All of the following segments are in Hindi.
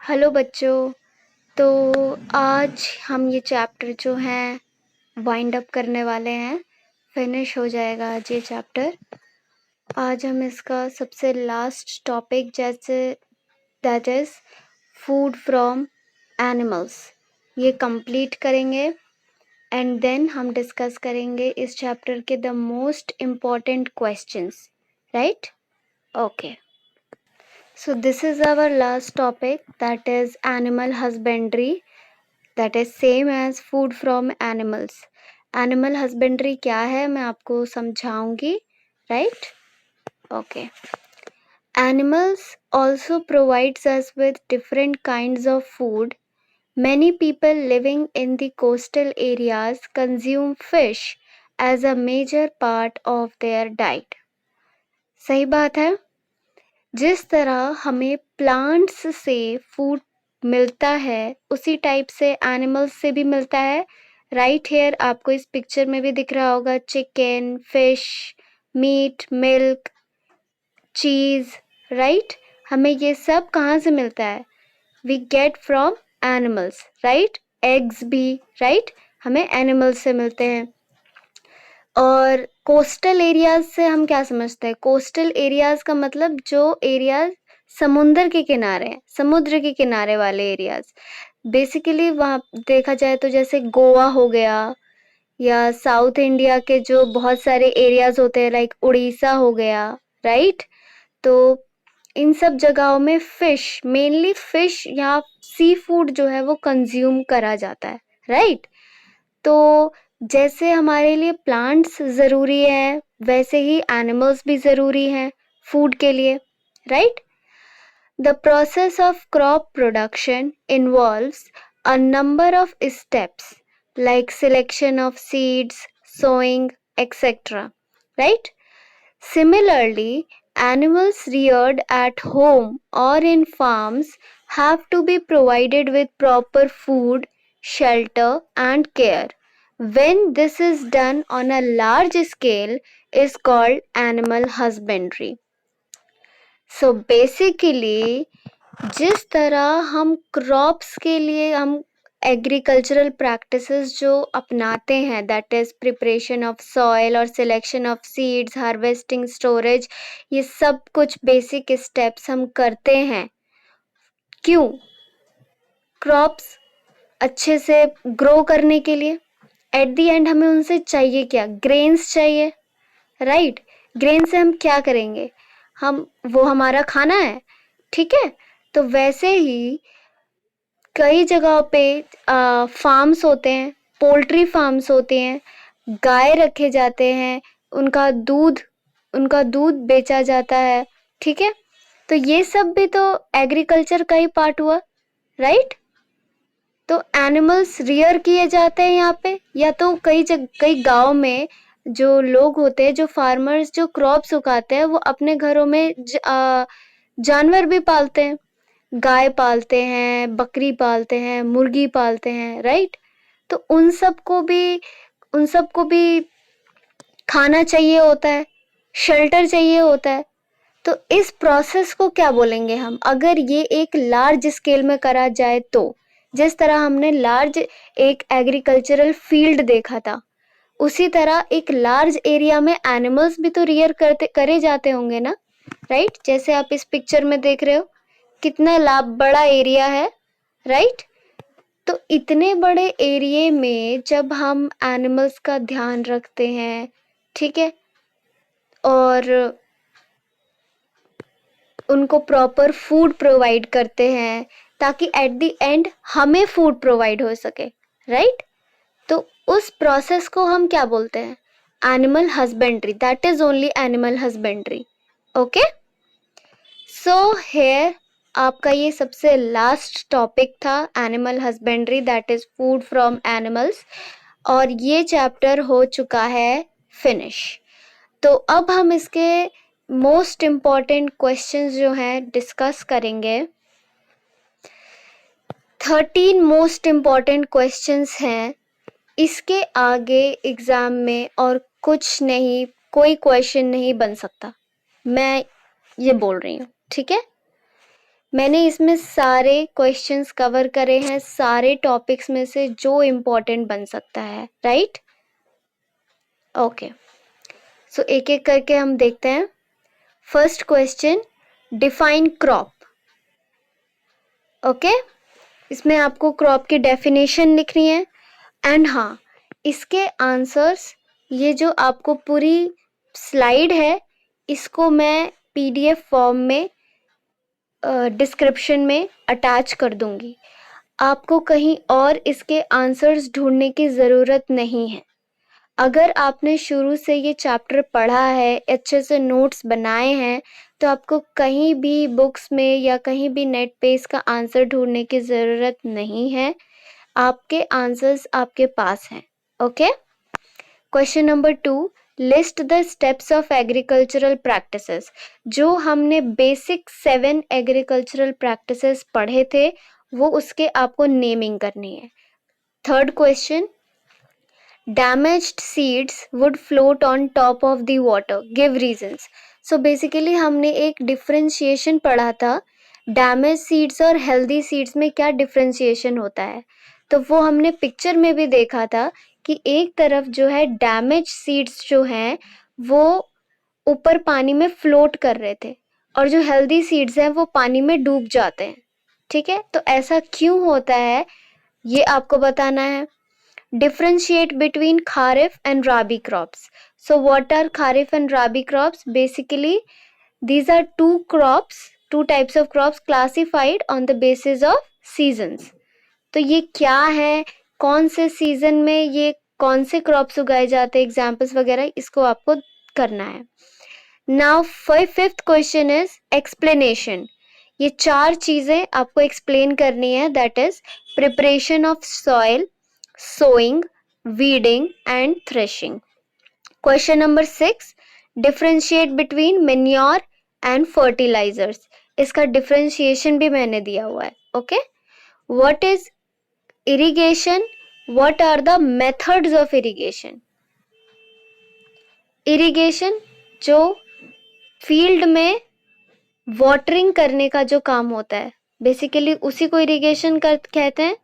हेलो बच्चों। तो आज हम ये चैप्टर जो है वाइंड अप करने वाले हैं। फिनिश हो जाएगा आज ये चैप्टर। आज हम इसका सबसे लास्ट टॉपिक जैसे that is food from animals ये कंप्लीट करेंगे एंड देन हम डिस्कस करेंगे इस चैप्टर के the most important questions, right? Okay, so this is our last topic, that is animal husbandry, that is same as food from animals. Animal husbandry क्या है मैं आपको समझाऊंगी, right? Okay. Animals also provides us with different kinds of food. Many people living in the coastal areas consume fish as a major part of their diet. सही बात है। जिस तरह हमें प्लांट्स से फूड मिलता है उसी टाइप से एनिमल्स से भी मिलता है। राइट हेयर आपको इस पिक्चर में भी दिख रहा होगा chicken, fish, meat, milk, cheese, right? हमें ये सब कहाँ से मिलता है? We get from animals, right? Eggs भी, राइट? हमें एनिमल्स से मिलते हैं। और कोस्टल एरियाज से हम क्या समझते हैं? कोस्टल एरियाज का मतलब जो एरियाज समुद्र के किनारे हैं, समुद्र के किनारे वाले एरियाज। बेसिकली वहाँ देखा जाए तो जैसे गोवा हो गया या साउथ इंडिया के जो बहुत सारे एरियाज होते हैं लाइक उड़ीसा हो गया, राइट? तो इन सब जगहों में फिश, मेनली फिश या सी फूड जो है वो कंज्यूम करा जाता है, राइट? तो जैसे हमारे लिए प्लांट्स ज़रूरी है वैसे ही एनिमल्स भी ज़रूरी हैं फूड के लिए, right? The process of crop production involves a number of steps like selection of seeds, sowing, etc. Right? Similarly, animals reared at home or in farms have to be provided with proper food, shelter, and care. When this is done on a large scale, is called animal husbandry. So basically, जिस तरह हम क्रॉप्स के लिए हम एग्रीकल्चरल प्रैक्टिसेस जो अपनाते हैं, that is preparation of soil और selection of seeds, harvesting, storage, ये सब कुछ बेसिक स्टेप्स हम करते हैं। क्यों? क्रॉप्स अच्छे से ग्रो करने के लिए। एट द एंड हमें उनसे चाहिए क्या? ग्रेन्स चाहिए, राइट? ग्रेन से हम क्या करेंगे? हम वो हमारा खाना है, ठीक है? तो वैसे ही कई जगहों पे फार्म्स होते हैं, पोल्ट्री फार्म्स होते हैं, गाय रखे जाते हैं, उनका दूध बेचा जाता है, ठीक है? तो ये सब भी तो एग्रीकल्चर का ही पार्ट हुआ, राइट? तो एनिमल्स रियर किए जाते हैं यहाँ पे, या तो कई गांव में जो लोग होते हैं, जो फार्मर्स जो क्रॉप्स उगाते हैं, वो अपने घरों में जानवर भी पालते हैं। गाय पालते हैं, बकरी पालते हैं, मुर्गी पालते हैं, राइट? तो उन सबको भी खाना चाहिए होता है, शेल्टर चाहिए होता है। तो इस प्रोसेस को क्या बोलेंगे हम, अगर ये एक लार्ज स्केल में करा जाए तो? जिस तरह हमने लार्ज एक एग्रीकल्चरल फील्ड देखा था, उसी तरह एक लार्ज एरिया में एनिमल्स भी तो रियर करे जाते होंगे ना, राइट? जैसे आप इस पिक्चर में देख रहे हो कितना बड़ा एरिया है, राइट? तो इतने बड़े एरिया में जब हम एनिमल्स का ध्यान रखते हैं, ठीक है, और उनको प्रॉपर फूड प्रोवाइड करते हैं ताकि एट द एंड हमें फूड प्रोवाइड हो सके, राइट? तो उस प्रोसेस को हम क्या बोलते हैं? Animal husbandry. That is only animal husbandry. Okay, so here आपका ये सबसे लास्ट टॉपिक था, animal husbandry, that is food from animals, और ये चैप्टर हो चुका है फिनिश। तो अब हम इसके मोस्ट इम्पॉर्टेंट क्वेश्चंस जो हैं डिस्कस करेंगे। 13 मोस्ट इम्पॉर्टेंट क्वेश्चंस हैं, इसके आगे एग्जाम में और कुछ नहीं, कोई क्वेश्चन नहीं बन सकता, मैं ये बोल रही हूँ, ठीक है? मैंने इसमें सारे क्वेश्चंस कवर करे हैं, सारे टॉपिक्स में से जो इम्पोर्टेंट बन सकता है, राइट? ओके, सो एक एक करके हम देखते हैं। First question, define crop. Okay, इसमें आपको क्रॉप की डेफिनेशन लिखनी है। एंड हाँ, इसके आंसर्स, ये जो आपको पूरी स्लाइड है, इसको मैं PDF फॉर्म में डिस्क्रिप्शन में अटैच कर दूंगी। आपको कहीं और इसके आंसर्स ढूंढने की ज़रूरत नहीं है। अगर आपने शुरू से ये चैप्टर पढ़ा है, अच्छे से नोट्स बनाए हैं, तो आपको कहीं भी बुक्स में या कहीं भी नेट पे इसका आंसर ढूंढने की ज़रूरत नहीं है। आपके आंसर्स आपके पास हैं। Okay, question number 2, list the steps of agricultural practices. जो हमने बेसिक 7 एग्रीकल्चरल प्रैक्टिसेस पढ़े थे, वो उसके आपको नेमिंग करनी है। Third question, damaged seeds would float on top of the water, give reasons. So basically हमने एक डिफरेंशिएशन पढ़ा था, डैमेज सीड्स और हेल्दी सीड्स में क्या डिफरेंशिएशन होता है। तो वो हमने पिक्चर में भी देखा था कि एक तरफ जो है डैमेज सीड्स जो हैं वो ऊपर पानी में फ्लोट कर रहे थे, और जो हेल्दी सीड्स हैं वो पानी में डूब जाते हैं। ठीक है, तो ऐसा क्यों होता है ये आपको बताना है। Differentiate between Kharif and Rabi crops. So what are Kharif and Rabi crops? Basically, these are two types of crops classified on the basis of seasons. तो ये क्या है, कौन से सीजन में ये कौन से क्रॉप्स उगाए जाते हैं, एग्जाम्पल्स वगैरह, इसको आपको करना है। Now fifth question is explanation. ये 4 चीजें आपको एक्सप्लेन करनी है, that is preparation of soil, sowing, weeding and threshing. Question number 6, differentiate between manure and fertilizers. इसका differentiation भी मैंने दिया हुआ है। Okay, what is irrigation? What are the methods of irrigation? irrigation जो फील्ड में वाटरिंग करने का जो काम होता है, बेसिकली उसी को इरिगेशन कहते हैं।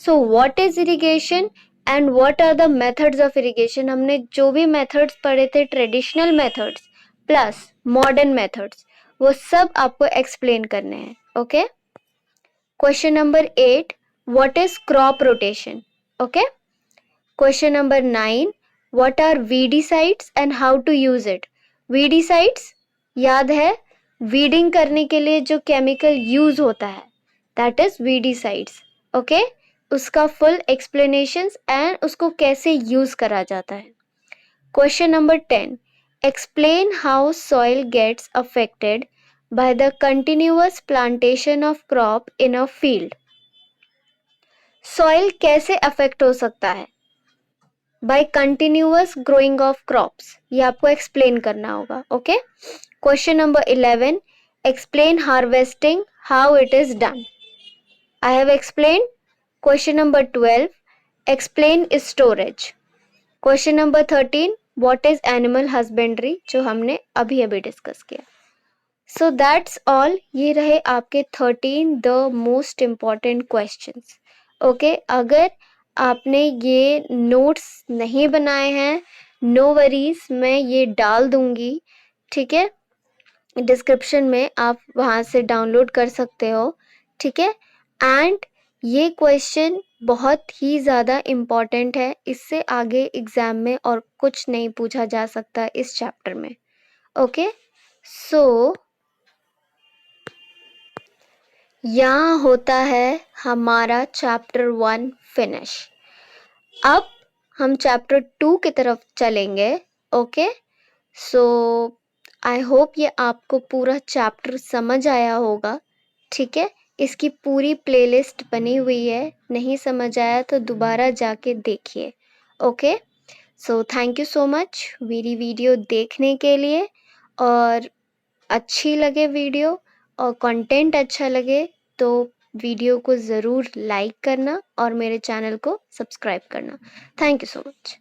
So what is irrigation and what are the methods of irrigation. हमने जो भी मेथड्स पढ़े थे, traditional methods plus modern methods, वो सब आपको एक्सप्लेन करने हैं। Okay, question number 8, what is crop rotation. Okay, question number 9, what are weedicides and how to use it. Weedicides याद है, वीडिंग करने के लिए जो केमिकल यूज होता है, दैट इज वीडीसाइड्स। ओके, उसका फुल एक्सप्लेनेशन एंड उसको कैसे यूज करा जाता है। Question number 10, explain how soil gets affected by the continuous plantation of crop in a field. Soil कैसे अफेक्ट हो सकता है by continuous growing of crops, ये आपको एक्सप्लेन करना होगा। Okay, question number 11, explain harvesting, how it is done. I have explained. Question number 12, explain storage. Question number 13, what is animal husbandry, जो हमने अभी डिस्कस किया। So that's all. ये रहे आपके 13 the most important questions. Okay, अगर आपने ये नोट्स नहीं बनाए हैं, नो वरीज, मैं ये डाल दूंगी, ठीक है, डिस्क्रिप्शन में, आप वहाँ से डाउनलोड कर सकते हो। ठीक है, एंड ये क्वेश्चन बहुत ही ज़्यादा इम्पॉर्टेंट है, इससे आगे एग्ज़ाम में और कुछ नहीं पूछा जा सकता इस चैप्टर में। ओके, सो यहाँ होता है हमारा चैप्टर 1 फिनिश। अब हम चैप्टर 2 की तरफ चलेंगे। ओके, सो आई होप ये आपको पूरा चैप्टर समझ आया होगा। ठीक है, इसकी पूरी प्लेलिस्ट बनी हुई है, नहीं समझ आया तो दोबारा जाके देखिए। Okay, so thank you so much मेरी वीडियो देखने के लिए, और अच्छी लगे वीडियो और कंटेंट अच्छा लगे तो वीडियो को ज़रूर लाइक करना और मेरे चैनल को सब्सक्राइब करना। Thank you so much.